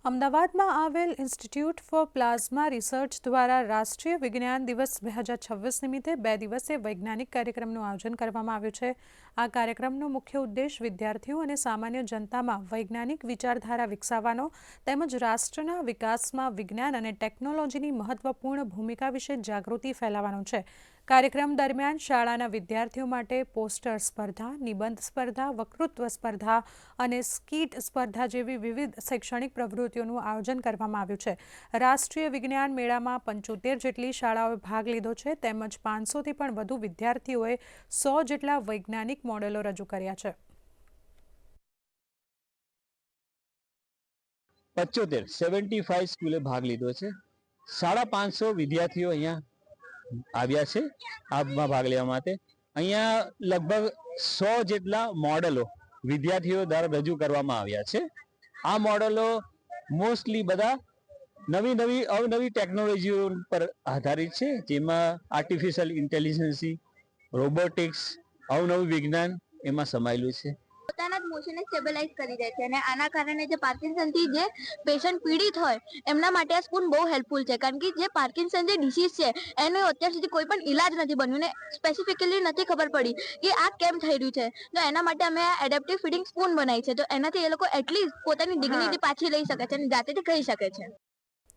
અમદાવાદમાં આવેલ institute four plasma research દ્વારા રાષ્ટ્રીય વિજ્ઞાન દિવસ 2026 નિમિત્તે 2 દિવસીય વૈજ્ઞાનિક કાર્યક્રમનું આયોજન કરવામાં આવ્યું છે। આ કાર્યક્રમનો મુખ્ય ઉદ્દેશ વિદ્યાર્થીઓ અને સામાન્ય જનતામાં વૈજ્ઞાનિક વિચારધારા વિકસાવવાનો તેમજ રાષ્ટ્રના વિકાસમાં વિજ્ઞાન અને ટેકનોલોજીની મહત્વપૂર્ણ ભૂમિકા વિશે જાગૃતિ ફેલાવવાનો છે। કાર્યક્રમ દરમિયાન શાળાના વિદ્યાર્થીઓ માટે પોસ્ટર સ્પર્ધા, નિબંધ સ્પર્ધા, વક્તૃત્વ સ્પર્ધા અને સ્કીટ સ્પર્ધા જેવી વિવિધ શૈક્ષણિક પ્રવૃત્તિઓનું આયોજન કરવામાં આવ્યું છે। રાષ્ટ્રીય વિજ્ઞાન મેળામાં 75 જેટલી શાળાઓએ ભાગ લીધો છે તેમજ 500થી પણ વધુ વિદ્યાર્થીઓએ 100 જેટલા વૈજ્ઞાનિક મોડેલો રજૂ કર્યા છે। 75 સ્કૂલે ભાગ લીધો છે। 550 વિદ્યાર્થીઓ અહીંયા આવ્યા છે આમાં ભાગ લેવા માટે। અહીંયા લગભગ 100 જેટલા મોડેલો વિદ્યાર્થીઓ દ્વારા રજૂ કરવામાં આવ્યા છે। આ મોડેલો મોસ્ટલી બધા અવનવી ટેકનોલોજીઓ પર આધારિત છે, જેમાં આર્ટિફિશિયલ ઇન્ટેલિજન્સ, રોબોટિક્સ, અવનવું વિજ્ઞાન એમાં સમાયેલું છે। પોતાના જ મોશનને સ્ટેબલાઇઝ કરી દે છે અને આના કારણે જે પાર્કિન્સનથી જે પેશન્ટ પીડિત હોય એમના માટે આ સ્પૂન બહુ હેલ્પફુલ છે, કારણ કે જે પાર્કિન્સન જે ડિસીઝ છે એનો અત્યાર સુધી કોઈ પણ ઈલાજ નથી બન્યું ને સ્પેસિફિકલી નથી ખબર પડી કે આ કેમ થઈ રહ્યું છે। તો એના માટે અમે આ એડેપ્ટિવ ફીડિંગ સ્પૂન બનાવી છે, તો એનાથી એ લોકો એટલીસ્ટ પોતાની ડિગ્નિટી પાછી લઈ શકે છે અને જાતેથી કહી શકે છે।